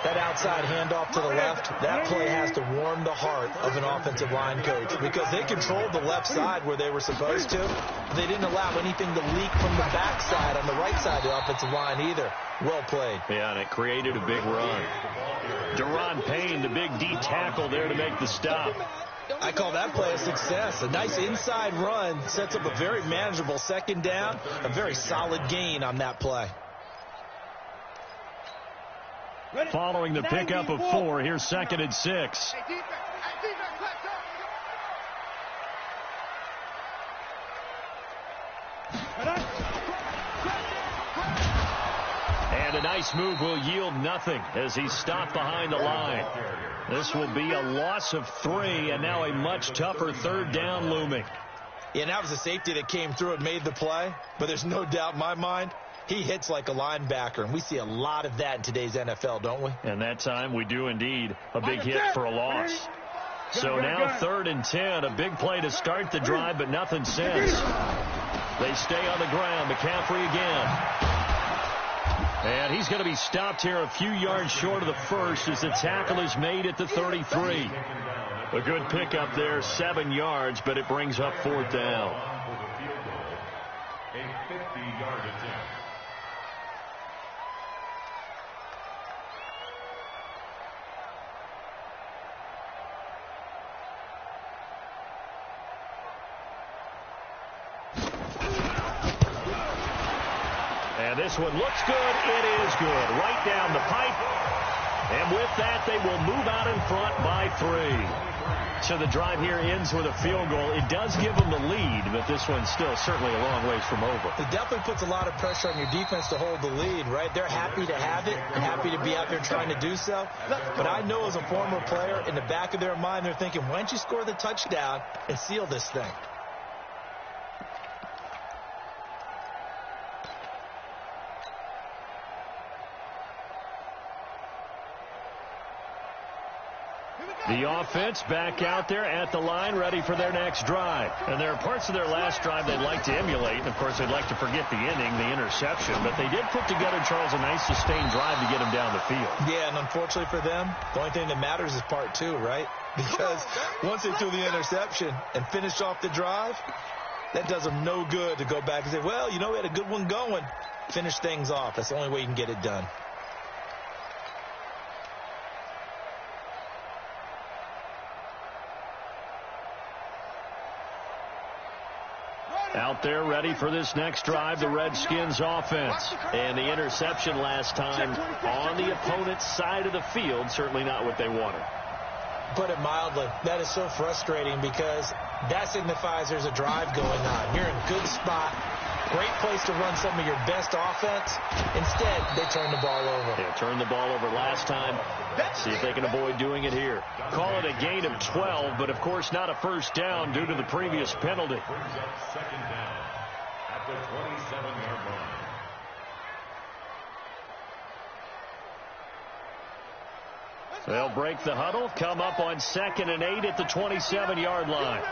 That outside handoff to the left, that play has to warm the heart of an offensive line coach because they controlled the left side where they were supposed to. They didn't allow anything to leak from the backside on the right side of the offensive line either. Well played. Yeah, and it created a big run. Deron Payne, the big D tackle there to make the stop. I call that play a success. A nice inside run sets up a very manageable 2nd down, a very solid gain on that play. Following the pickup of 4, here's 2nd and 6. And a nice move will yield nothing as he's stopped behind the line. This will be a loss of 3, and now a much tougher 3rd down looming. Yeah, and that was a safety that came through and made the play, but there's no doubt in my mind he hits like a linebacker, and we see a lot of that in today's NFL, don't we? And that time we do indeed. A big hit for a loss. So now 3rd and 10, a big play to start the drive, but nothing since. They stay on the ground. McCaffrey again. And he's going to be stopped here a few yards short of the first as the tackle is made at the 33. A good pickup there, 7 yards, but it brings up 4th down. A 50-yard attempt. And this one looks good. It is good. Right down the pipe. And with that, they will move out in front by 3. So the drive here ends with a field goal. It does give them the lead, but this one's still certainly a long ways from over. It definitely puts a lot of pressure on your defense to hold the lead, right? They're happy to have it, happy to be out there trying to do so. But I know as a former player, in the back of their mind, they're thinking, why don't you score the touchdown and seal this thing? The offense back out there at the line, ready for their next drive. And there are parts of their last drive they'd like to emulate. And, of course, they'd like to forget the inning, the interception. But they did put together, Charles, a nice sustained drive to get them down the field. Yeah, and unfortunately for them, the only thing that matters is part 2, right? Because once they threw the interception and finished off the drive, that does them no good to go back and say, well, you know, we had a good one going. Finish things off. That's the only way you can get it done. Out there ready for this next drive, the Redskins offense. And the interception last time on the opponent's side of the field, certainly not what they wanted. Put it mildly, that is so frustrating because that signifies there's a drive going on. You're in a good spot, great place to run some of your best offense. Instead, they turn the ball over. They turned the ball over last time. See if they can avoid doing it here. Call it a gain of 12, but of course not a first down due to the previous penalty. Brings up 2nd down at the 27-yard line. They'll break the huddle, come up on 2nd and 8 at the 27-yard line.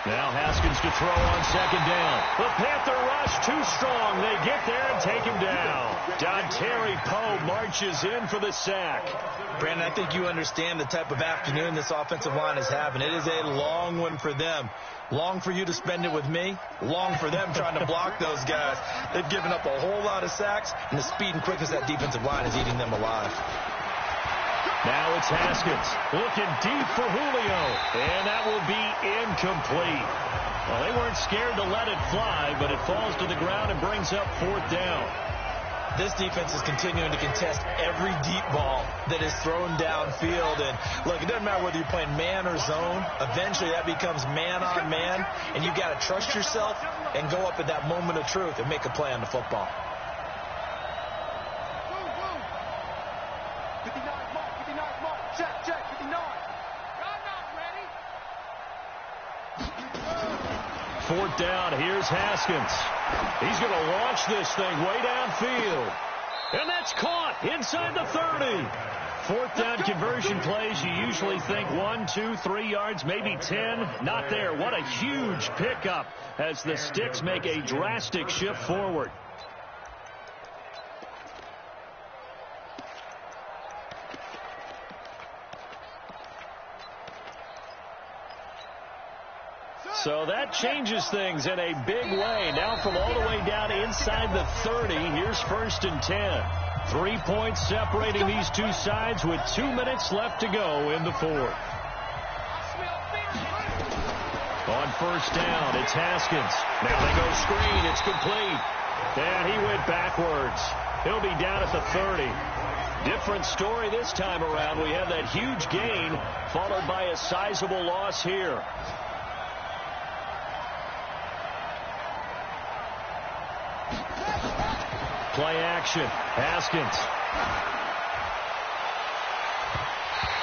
Now Haskins to throw on 2nd down. The Panther rush too strong. They get there and take him down. Dontari Poe marches in for the sack. Brandon, I think you understand the type of afternoon this offensive line is having. It is a long one for them. Long for you to spend it with me. Long for them trying to block those guys. They've given up a whole lot of sacks, and the speed and quickness of that defensive line is eating them alive. Now it's Haskins looking deep for Julio, and that will be incomplete. Well, they weren't scared to let it fly, but it falls to the ground and brings up 4th down. This defense is continuing to contest every deep ball that is thrown downfield. And look, it doesn't matter whether you're playing man or zone. Eventually that becomes man on man, and you've got to trust yourself and go up at that moment of truth and make a play on the football. 59 mark, 59 mark. Check, 59. I'm not ready. Fourth down, here's Haskins. He's going to launch this thing way downfield. And that's caught inside the 30. Fourth down conversion plays, you usually think 1, 2, 3 yards, maybe 10. Not there. What a huge pickup as the Sticks make a drastic shift forward. So that changes things in a big way. Now from all the way down inside the 30, here's 1st and 10. 3 points separating these two sides with 2 minutes left to go in the fourth. On 1st down, it's Haskins. Now they go screen. It's complete. And he went backwards. He'll be down at the 30. Different story this time around. We have that huge gain followed by a sizable loss here. Play action. Haskins.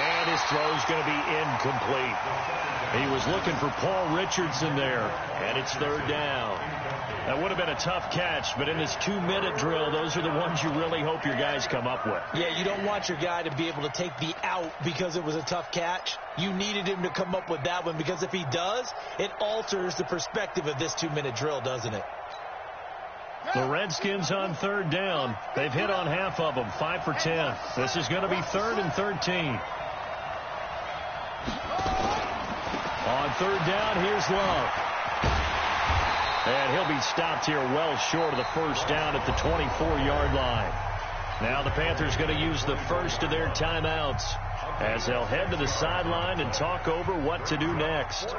And his throw's going to be incomplete. He was looking for Paul Richardson there, and it's 3rd down. That would have been a tough catch, but in this 2-minute drill, those are the ones you really hope your guys come up with. Yeah, you don't want your guy to be able to take the out because it was a tough catch. You needed him to come up with that one, because if he does, it alters the perspective of this 2-minute drill, doesn't it? The Redskins on 3rd down. They've hit on half of them, 5 for 10. This is going to be 3rd and 13. On 3rd down, here's Love. And he'll be stopped here well short of the 1st down at the 24-yard line. Now the Panthers going to use the first of their timeouts as they'll head to the sideline and talk over what to do next.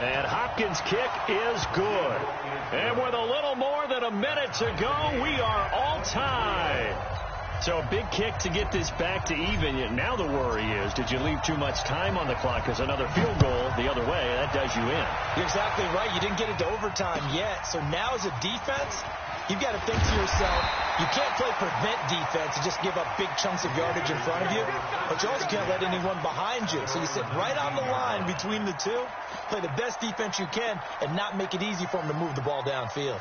And Hopkins' kick is good. And with a little more than a minute to go, we are all tied. So a big kick to get this back to even. Now the worry is, did you leave too much time on the clock? Because another field goal the other way, that does you in. You're exactly right. You didn't get into overtime yet. So now as a defense, you've got to think to yourself, you can't play prevent defense and just give up big chunks of yardage in front of you, but you also can't let anyone behind you. So you sit right on the line between the two, play the best defense you can, and not make it easy for them to move the ball downfield.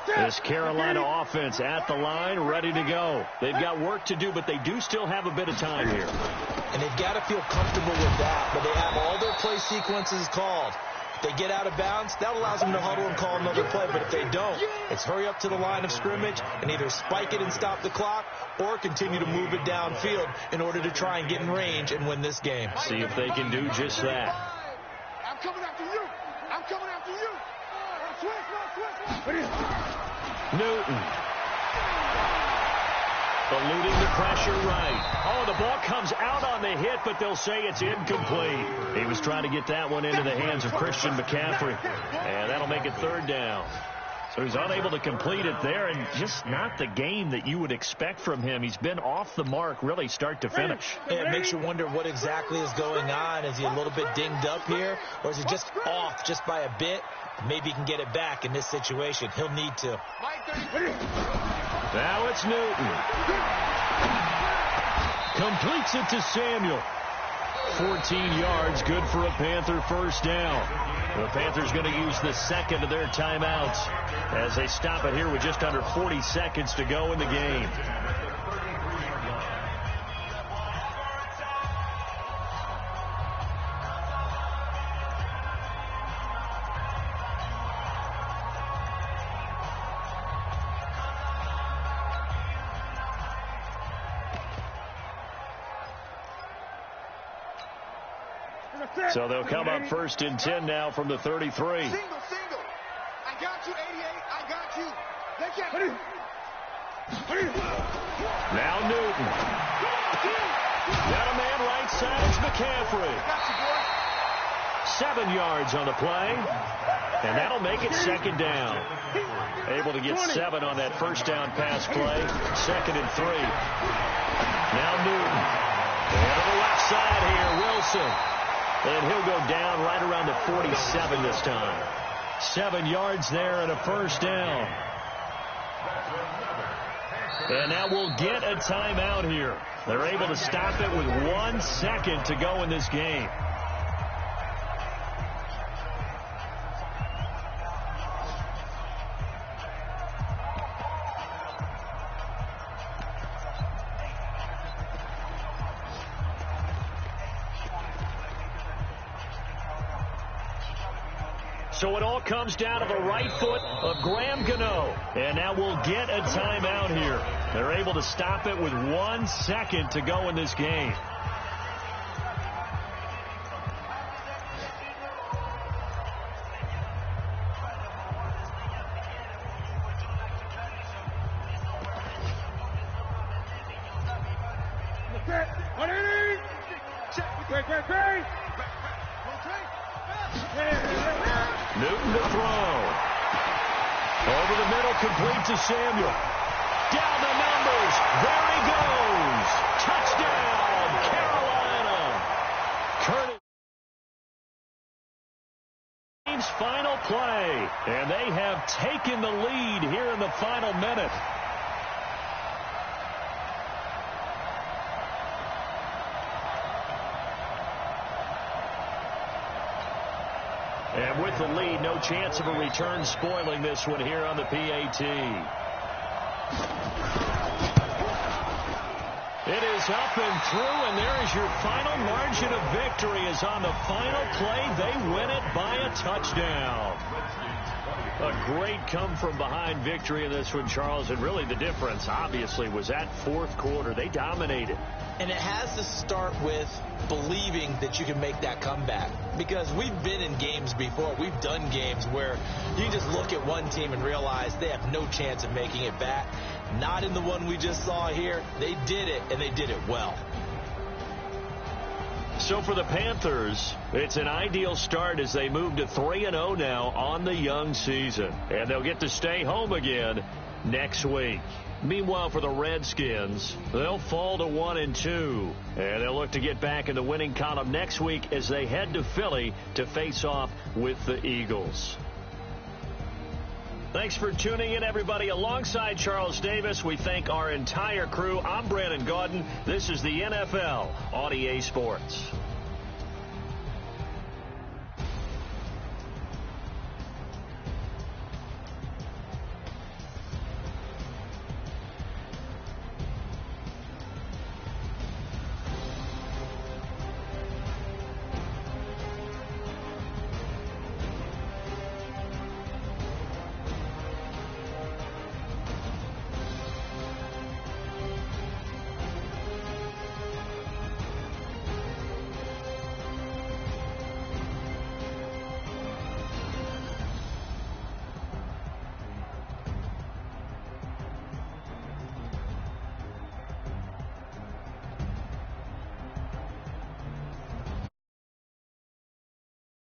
This Carolina offense at the line, ready to go. They've got work to do, but they do still have a bit of time here. And they've got to feel comfortable with that, but they have all their play sequences called. If they get out of bounds, that allows them to huddle and call another play, but if they don't, it's hurry up to the line of scrimmage and either spike it and stop the clock or continue to move it downfield in order to try and get in range and win this game. See if they can do just that. I'm coming after you. I'm coming after you. Newton. Eluding the pressure right. Oh, the ball comes out on the hit, but they'll say it's incomplete. He was trying to get that one into the hands of Christian McCaffrey. And that'll make it 3rd down. So he's unable to complete it there, and just not the game that you would expect from him. He's been off the mark really start to finish. Yeah, it makes you wonder what exactly is going on. Is he a little bit dinged up here, or is he just off just by a bit? Maybe he can get it back in this situation. He'll need to. Now it's Newton. Completes it to Samuel. 14 yards, good for a Panther 1st down. The Panthers going to use the second of their timeouts as they stop it here with just under 40 seconds to go in the game. So they'll come up 1st and 10 now from the 33. Single. I got you, 88. I got you. They can't. Now Newton. Got a man right side. It's McCaffrey. 7 yards on the play. And that'll make it second down. Able to get 7 on that first down pass play. 2nd and 3. Now Newton. And to the left side here, Wilson. And he'll go down right around the 47 this time. 7 yards there and a first down. And now we'll get a timeout here. They're able to stop it with 1 second to go in this game. So it all comes down to the right foot of Graham Gano. And now we'll get a timeout here. They're able to stop it with 1 second to go in this game. Newton to throw. Over the middle, complete to Samuel. Down the numbers. There he goes. Touchdown, Carolina. Curtis' final play. And they have taken the lead here in the final minute. And with the lead, no chance of a return spoiling this one here on the PAT. It is up and through, and there is your final margin of victory. Is on the final play. They win it by a touchdown. A great come-from-behind victory in this one, Charles. And really the difference, obviously, was that fourth quarter. They dominated. And it has to start with believing that you can make that comeback. Because we've been in games before. We've done games where you just look at one team and realize they have no chance of making it back. Not in the one we just saw here. They did it, and they did it well. So for the Panthers, it's an ideal start as they move to 3-0 now on the young season. And they'll get to stay home again next week. Meanwhile, for the Redskins, they'll fall to 1-2. And they'll look to get back in the winning column next week as they head to Philly to face off with the Eagles. Thanks for tuning in, everybody. Alongside Charles Davis, we thank our entire crew. I'm Brandon Gaudin. This is the NFL on EA Sports.